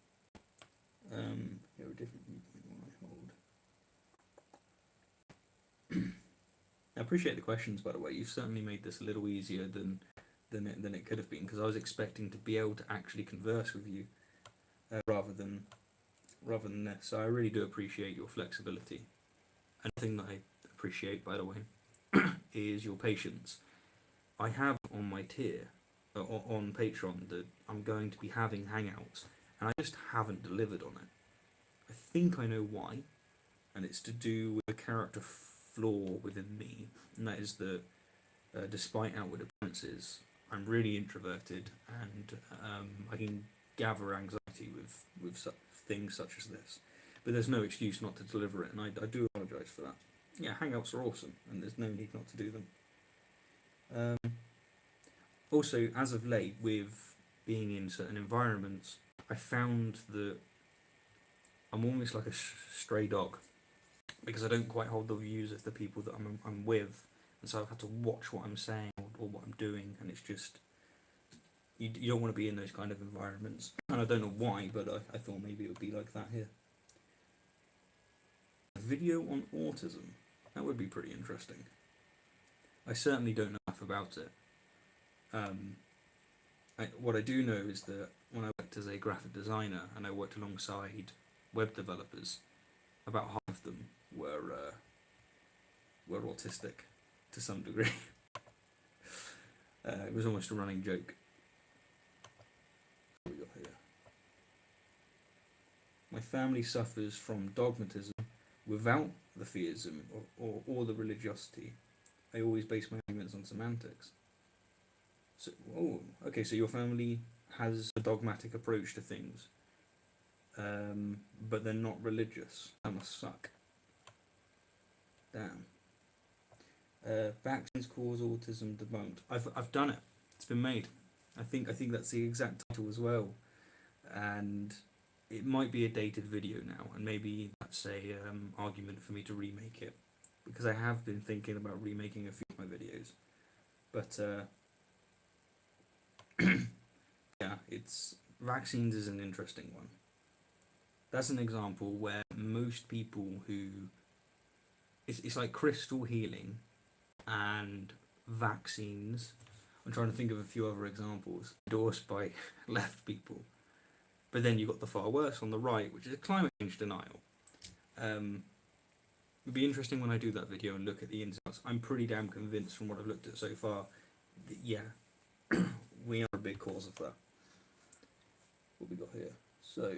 Here are different one I hold. I appreciate the questions, by the way. You've certainly made this a little easier than it could have been, because I was expecting to be able to actually converse with you rather than this. So I really do appreciate your flexibility. And the thing that I appreciate, by the way, is your patience. I have on my tier on Patreon that I'm going to be having hangouts, and I just haven't delivered on it. I think I know why, and it's to do with a character flaw within me, and that is that despite outward appearances, I'm really introverted, and I can gather anxiety with things such as this. But there's no excuse not to deliver it, and I do apologise for that. Yeah, hangouts are awesome, and there's no need not to do them. Also, as of late, with being in certain environments, I found that I'm almost like a stray dog, because I don't quite hold the views of the people that I'm with, and so I've had to watch what I'm saying or what I'm doing, and it's just, you don't want to be in those kind of environments. And I don't know why, but I thought maybe it would be like that here. A video on autism, that would be pretty interesting. I certainly don't know enough about it. What I do know is that when I worked as a graphic designer and I worked alongside web developers, about half of them were autistic to some degree. It was almost a running joke. What we got here? My family suffers from dogmatism without the theism or the religiosity. I always base my arguments on semantics. So, okay, so your family has a dogmatic approach to things, but they're not religious. That must suck. Damn. Vaccines cause autism debunked. I've done it. It's been made. I think that's the exact title as well, and it might be a dated video now, and maybe that's a argument for me to remake it, because I have been thinking about remaking a few of my videos, but yeah, vaccines is an interesting one. That's an example where most people who it's like crystal healing and vaccines. I'm trying to think of a few other examples endorsed by left people. But then you've got the far worse on the right, which is climate change denial. It'd be interesting when I do that video and look at the ins and outs. I'm pretty damn convinced from what I've looked at so far that, yeah, we are a big cause of that. What we got here? So,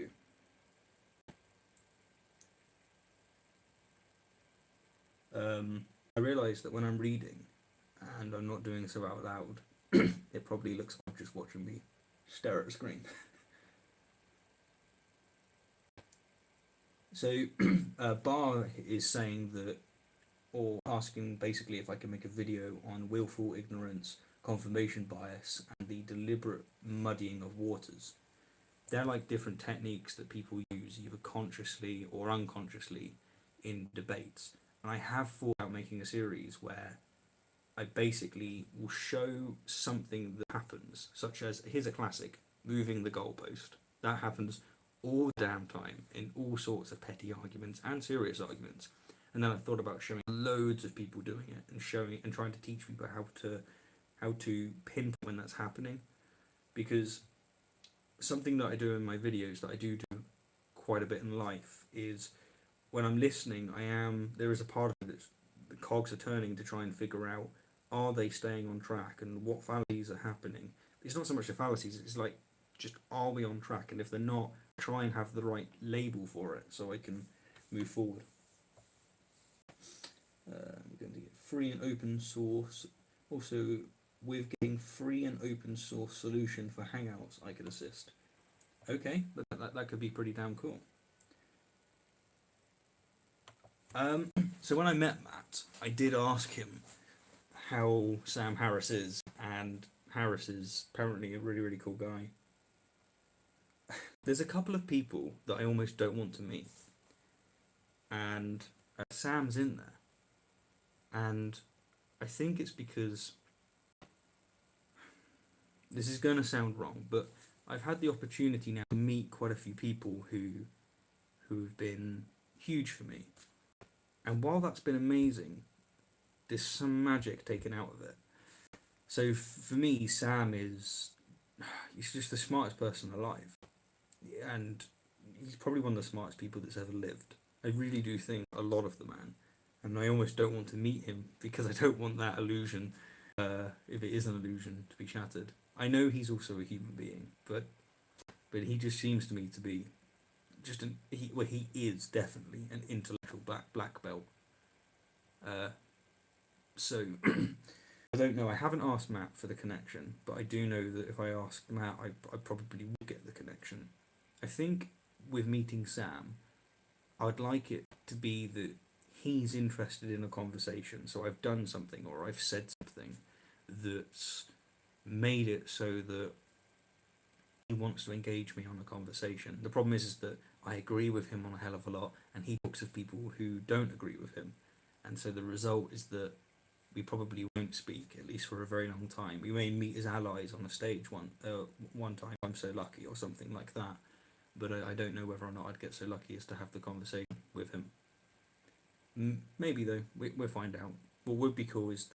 I realise that when I'm reading and I'm not doing so out loud, it probably looks like just watching me stare at a screen. So, Barr is saying that, or asking basically if I can make a video on willful ignorance, confirmation bias, and the deliberate muddying of waters. They're like different techniques that people use, either consciously or unconsciously, in debates. And I have thought about making a series where I basically will show something that happens, such as, here's a classic, moving the goalpost. That happens all the damn time in all sorts of petty arguments and serious arguments. And then I thought about showing loads of people doing it and showing and trying to teach people how to pinpoint when that's happening, because something that I do in my videos that I do quite a bit in life is when I'm listening, there is a part of me that's the cogs are turning to try and figure out, are they staying on track and what fallacies are happening. It's not so much the fallacies, it's like, just are we on track, and if they're not, try and have the right label for it so I can move forward. We're going to get free and open source. Also, with getting free and open source solution for Hangouts, I could assist. Okay, that could be pretty damn cool. So when I met Matt, I did ask him how Sam Harris is, and Harris is apparently a really, really cool guy. There's a couple of people that I almost don't want to meet, and Sam's in there, and I think it's because, this is going to sound wrong, but I've had the opportunity now to meet quite a few people who've been huge for me, and while that's been amazing, there's some magic taken out of it. So for me, Sam he's just the smartest person alive, and he's probably one of the smartest people that's ever lived. I really do think a lot of the man, and I almost don't want to meet him because I don't want that illusion, if it is an illusion, to be shattered. I know he's also a human being, but he just seems to me to be just he is definitely an intellectual black belt. So I don't know. I haven't asked Matt for the connection, but I do know that if I asked Matt, I probably would get the connection. I think with meeting Sam, I'd like it to be that he's interested in a conversation. So I've done something or I've said something that's made it so that he wants to engage me on a conversation. The problem is that I agree with him on a hell of a lot, and he talks of people who don't agree with him. And so the result is that we probably won't speak, at least for a very long time. We may meet as allies on a stage one time, I'm so lucky, or something like that. But I don't know whether or not I'd get so lucky as to have the conversation with him. Maybe though, we'll find out. What would be cool is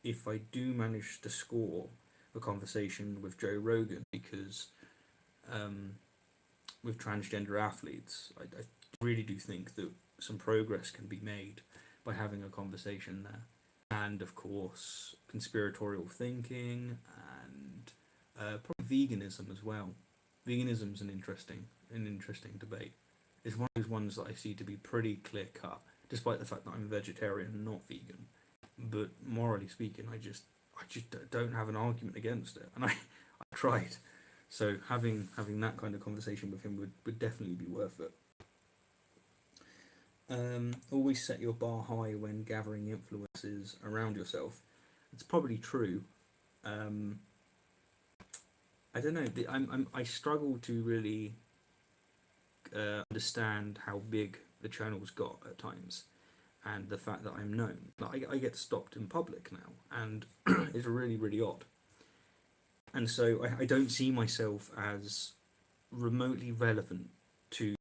if I do manage to score a conversation with Joe Rogan, because with transgender athletes, I really do think that some progress can be made by having a conversation there. And of course, conspiratorial thinking and probably veganism as well. Veganism's an interesting debate. It's one of those ones that I see to be pretty clear cut, despite the fact that I'm a vegetarian, not vegan. But morally speaking, I just don't have an argument against it, and I tried. So having that kind of conversation with him would definitely be worth it. Always set your bar high when gathering influences around yourself. It's probably true. I don't know. I struggle to really understand how big the channel's got at times, and the fact that I'm known. Like, I get stopped in public now, and it's really, really odd. And so I don't see myself as remotely relevant to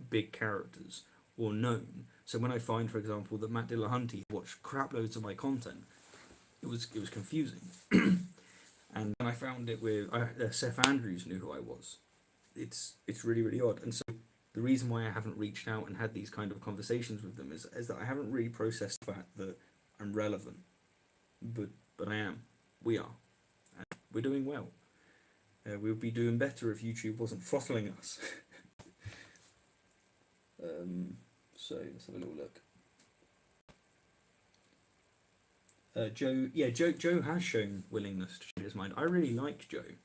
big characters or known. So when I find, for example, that Matt Dillahunty watched crap loads of my content, it was confusing. And when I found it with Seth Andrews knew who I was. It's really, really odd. And so the reason why I haven't reached out and had these kind of conversations with them is that I haven't really processed the fact that I'm relevant. But I am. We are. And we're doing well. We'll be doing better if YouTube wasn't throttling us. So let's have a little look. Joe has shown willingness to change his mind. I really like Joe,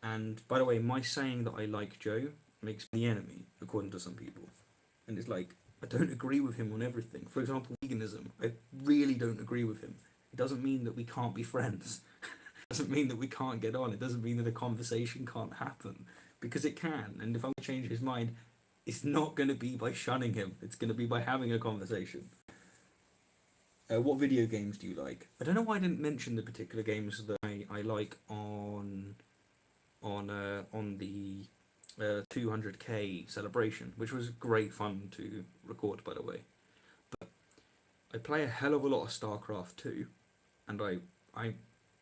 and by the way, my saying that I like Joe makes me the enemy, according to some people. And it's like, I don't agree with him on everything. For example, veganism. I really don't agree with him. It doesn't mean that we can't be friends. It doesn't mean that we can't get on. It doesn't mean that a conversation can't happen, because it can. And if I change his mind, it's not going to be by shunning him. It's going to be by having a conversation. What video games do you like? I don't know why I didn't mention the particular games that I like on the 200k celebration, which was great fun to record, by the way. But I play a hell of a lot of StarCraft 2, and I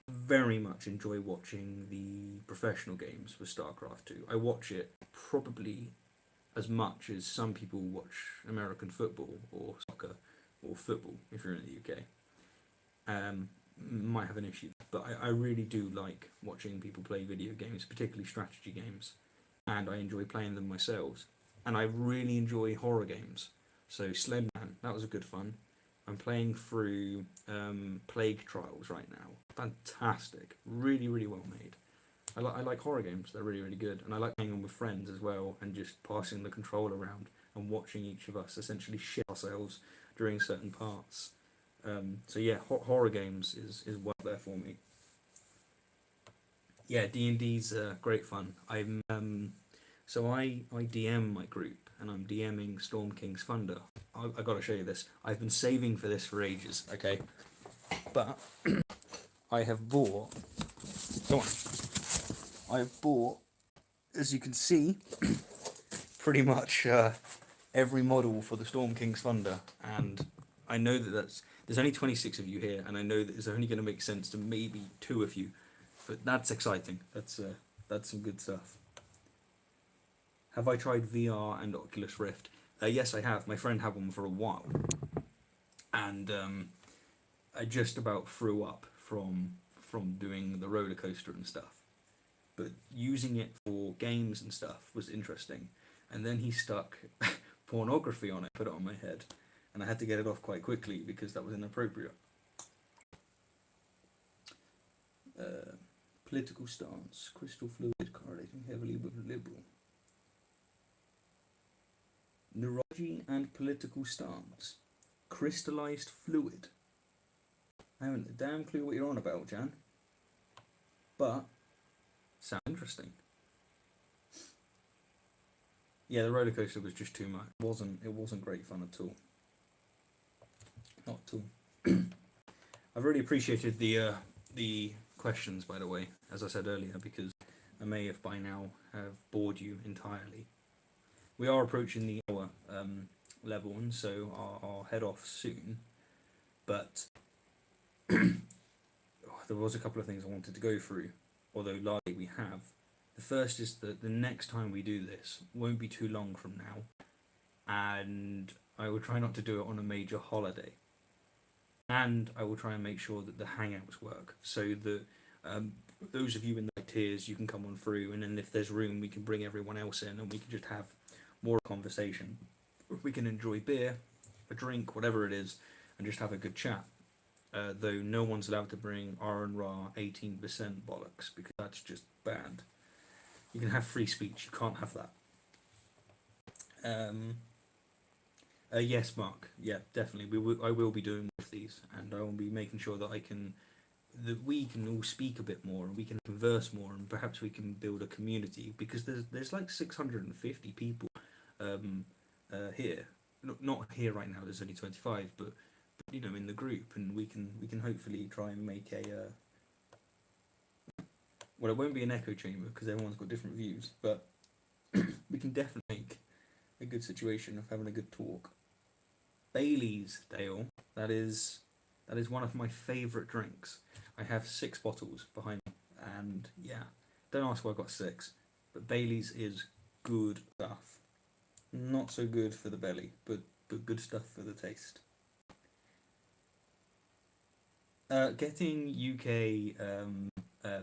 very much enjoy watching the professional games with StarCraft 2. I watch it probably as much as some people watch American football or soccer or football if you're in the UK. Might have an issue, but I really do like watching people play video games, particularly strategy games, and I enjoy playing them myself. And I really enjoy horror games. So Slenderman, that was a good fun. I'm playing through Plague Trials right now. Fantastic, really, really well made. I like horror games. They're really, really good, and I like playing them with friends as well, and just passing the control around and watching each of us essentially shit ourselves during certain parts. So yeah, horror games is well there for me. Yeah, D&D's great fun. I DM my group, and I'm DMing Storm King's Thunder. I gotta show you this. I've been saving for this for ages. Okay, but I have bought. Go on. I have bought, as you can see, pretty much every model for the Storm King's Thunder, and I know that there's only 26 of you here, and I know that it's only going to make sense to maybe 2 of you, but that's exciting. That's some good stuff. Have I tried VR and Oculus Rift? Yes, I have. My friend had one for a while, and I just about threw up from doing the roller coaster and stuff. But using it for games and stuff was interesting. And then he stuck pornography on it, put it on my head, and I had to get it off quite quickly because that was inappropriate. Political stance, crystal fluid correlating heavily with liberal. Neurology and political stance, crystallized fluid. I haven't a damn clue what you're on about, Jan. But sounds interesting. Yeah, the roller coaster was just too much. It wasn't great fun at all. Not at all. I've really appreciated the questions, by the way, as I said earlier, because I may have by now have bored you entirely. We are approaching the hour level, and so I'll head off soon. But there was a couple of things I wanted to go through, although largely we have. The first is that the next time we do this won't be too long from now, and I will try not to do it on a major holiday. And I will try and make sure that the hangouts work, so that those of you in the tiers, you can come on through, and then if there's room, we can bring everyone else in, and we can just have more conversation. We can enjoy beer, a drink, whatever it is, and just have a good chat. Though no one's allowed to bring R&Ra 18% bollocks, because that's just banned. You can have free speech, you can't have that. Yes, Mark. Yeah, definitely. I will be doing more of these, and I will be making sure that we can all speak a bit more, and we can converse more, and perhaps we can build a community, because there's like 650 people here. Not here right now. There's only 25, but in the group, and we can hopefully try and make a. Well, it won't be an echo chamber because everyone's got different views, but we can definitely make a good situation of having a good talk. Bailey's, Dale. That is one of my favourite drinks. I have 6 bottles behind me, and yeah, don't ask why I got 6, but Bailey's is good stuff. Not so good for the belly, but good stuff for the taste. Getting UK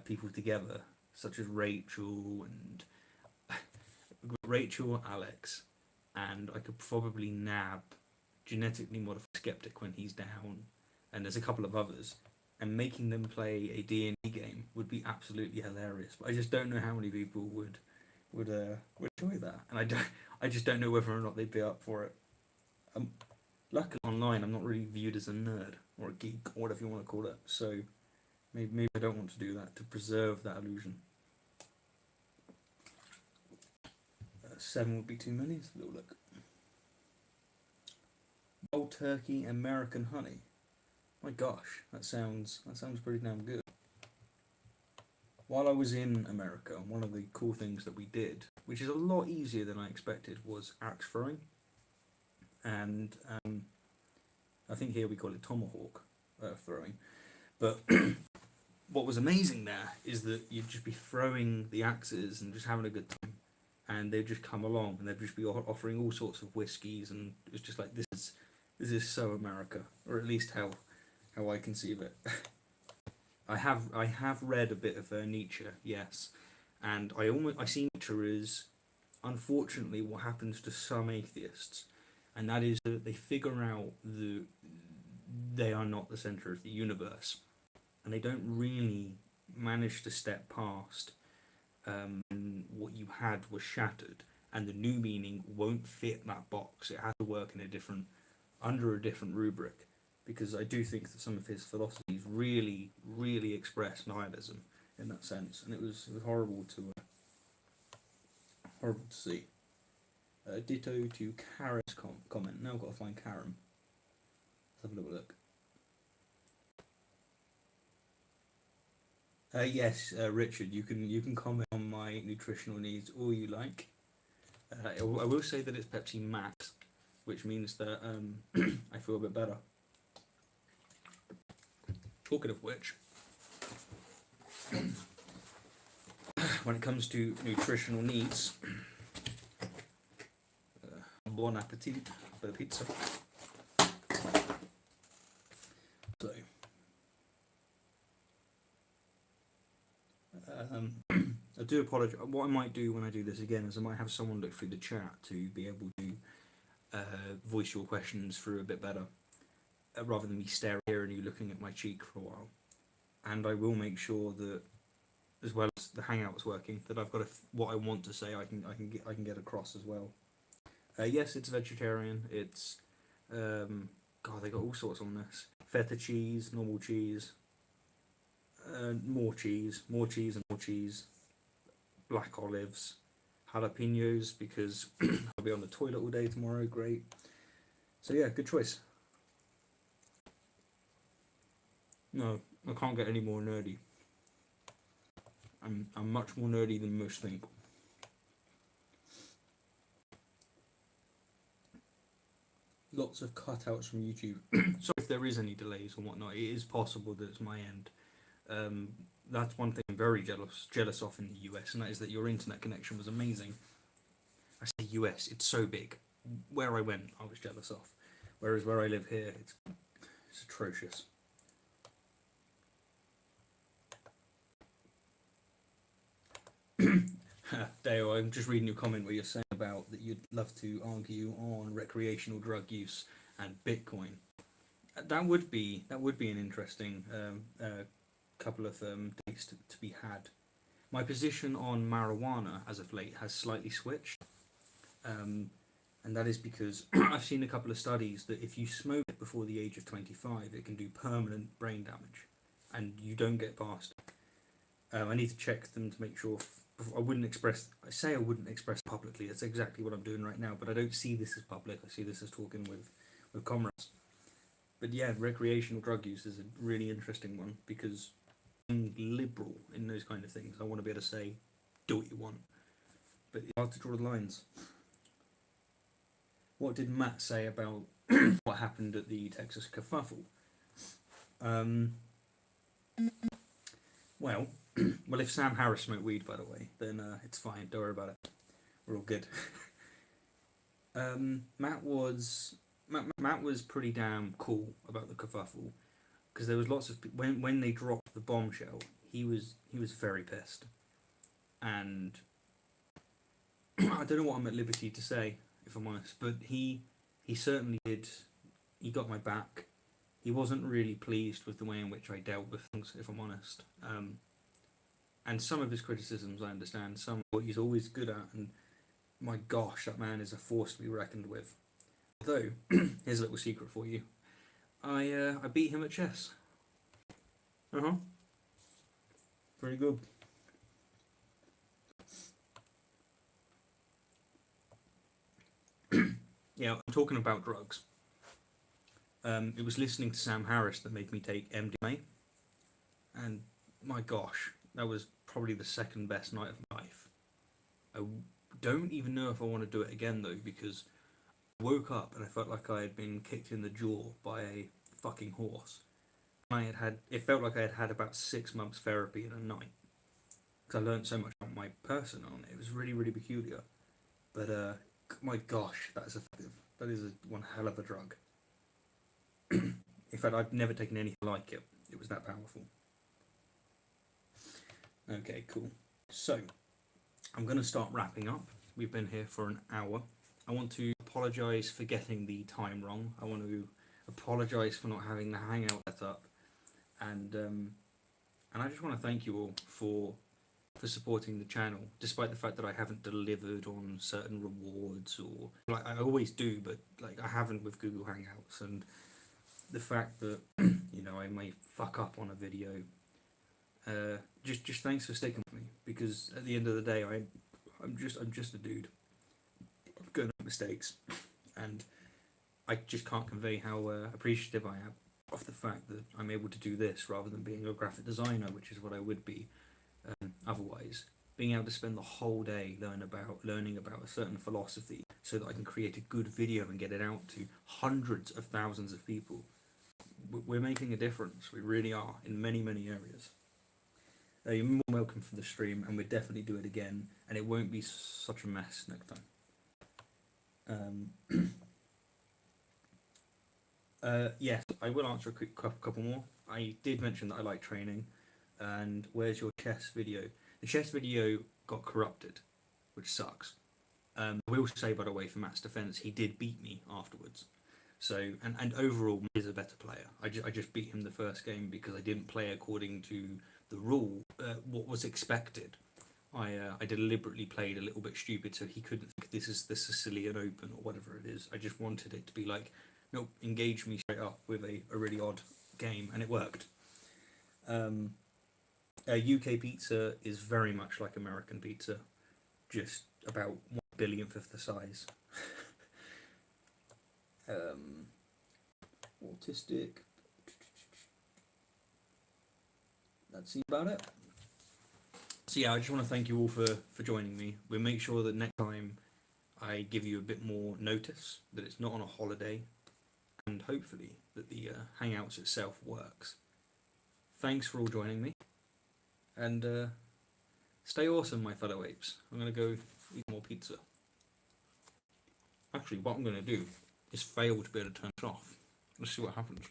people together, such as Rachel, Alex, and I could probably nab Genetically Modified Skeptic when he's down, and there's a couple of others, and making them play a D&D game would be absolutely hilarious. But I just don't know how many people would enjoy that, and I just don't know whether or not they'd be up for it. Luckily online, I'm not really viewed as a nerd or a geek or whatever you want to call it, so maybe I don't want to do that to preserve that illusion. 7 would be too many. Let's have a little look. Old turkey, American honey. My gosh, that sounds pretty damn good. While I was in America, one of the cool things that we did, which is a lot easier than I expected, was axe throwing. And I think here we call it tomahawk throwing. But what was amazing there is that you'd just be throwing the axes and just having a good time, and they'd just come along and they'd just be offering all sorts of whiskies, and it's just like this is so America, or at least how I conceive it. I have read a bit of Nietzsche, yes, and I see Nietzsche as unfortunately what happens to some atheists, and that is that they figure out that they are not the center of the universe, and they don't really manage to step past what you had was shattered, and the new meaning won't fit that box. It has to work in under a different rubric, because I do think that some of his philosophies really express nihilism in that sense, and it was horrible to see. Ditto to Karen's comment. Now I've got to find Karen. Let's have a little look. Yes, Richard, you can comment on my nutritional needs all you like. I will say that it's Pepsi Max, which means that I feel a bit better. Talking of which, when it comes to nutritional needs, bon appetit for the pizza. So, I do apologise. What I might do when I do this again is I might have someone look through the chat to be able to voice your questions through a bit better, rather than me staring here and you looking at my cheek for a while. And I will make sure that, as well as the Hangout's working, that I've got what I want to say I can get across as well. Yes, it's vegetarian. It's God, they got all sorts on this: feta cheese, normal cheese, more cheese, more cheese and more cheese, black olives, jalapenos, because I'll be on the toilet all day tomorrow. Great. So yeah, good choice. No, I can't get any more nerdy. I'm much more nerdy than most think. Lots of cutouts from YouTube. So if there is any delays or whatnot, it is possible that it's my end. That's one thing I'm very jealous of in the US, and that is that your internet connection was amazing. I say US, it's so big. Where I went, I was jealous of. Whereas where I live here, it's atrocious. Dale, I'm just reading your comment where you're saying about that you'd love to argue on recreational drug use and Bitcoin. That would be an interesting couple of days to be had. My position on marijuana as of late has slightly switched, and that is because I've seen a couple of studies that if you smoke it before the age of 25, it can do permanent brain damage, and you don't get past it. I need to check them to make sure. I wouldn't express publicly. That's exactly what I'm doing right now, but I don't see this as public. I see this as talking with comrades. But yeah, recreational drug use is a really interesting one, because being liberal in those kind of things, I want to be able to say, do what you want. But it's hard to draw the lines. What did Matt say about what happened at the Texas kerfuffle? Well, if Sam Harris smoked weed, by the way, then it's fine. Don't worry about it. We're all good. Matt was pretty damn cool about the kerfuffle, because there was lots of when they dropped the bombshell, he was very pissed, and I don't know what I'm at liberty to say, if I'm honest, but he certainly did. He got my back. He wasn't really pleased with the way in which I dealt with things, if I'm honest. And some of his criticisms I understand, some of what he's always good at, and my gosh, that man is a force to be reckoned with. Although, here's a little secret for you. I beat him at chess. Pretty good. Yeah, I'm talking about drugs. It was listening to Sam Harris that made me take MDMA, and my gosh, that was probably the second best night of my life. I don't even know if I want to do it again though, because I woke up and I felt like I had been kicked in the jaw by a fucking horse. It felt like I had had about 6 months therapy in a night, because I learned so much about my person on it. It was really, really peculiar. But my gosh, that is effective. That is one hell of a drug. In fact, I've never taken anything like it. It was that powerful. Okay, cool. So, I'm going to start wrapping up. We've been here for an hour. I want to apologise for getting the time wrong. I want to apologise for not having the Hangout set up. And I just want to thank you all for supporting the channel, despite the fact that I haven't delivered on certain rewards, or like I always do, but like I haven't with Google Hangouts, and the fact that I may fuck up on a video. Just thanks for sticking with me, because at the end of the day, I'm just a dude. I'm gonna make mistakes, and I just can't convey how appreciative I am of the fact that I'm able to do this rather than being a graphic designer, which is what I would be otherwise. Being able to spend the whole day learning about a certain philosophy so that I can create a good video and get it out to hundreds of thousands of people. We're making a difference. We really are, in many, many areas. You're more welcome for the stream, and we'll definitely do it again, and it won't be such a mess next time. Yes, I will answer a quick couple more. I did mention that I like training, and where's your chess video? The chess video got corrupted, which sucks. I will say, by the way, for Matt's defence, he did beat me afterwards. So, and overall, Matt is a better player. I just beat him the first game because I didn't play according to the rule, what was expected. I deliberately played a little bit stupid so he couldn't think this is the Sicilian Open or whatever it is. I just wanted it to be like, nope, engage me straight up with a really odd game, and it worked. UK pizza is very much like American pizza, just about 1/1000th the size. Autistic. That's about it. So yeah, I just want to thank you all for joining me. We'll make sure that next time I give you a bit more notice, that it's not on a holiday, and hopefully that the Hangouts itself works. Thanks for all joining me, and stay awesome, my fellow apes. I'm going to go eat more pizza. Actually, what I'm going to do is fail to be able to turn it off. Let's see what happens.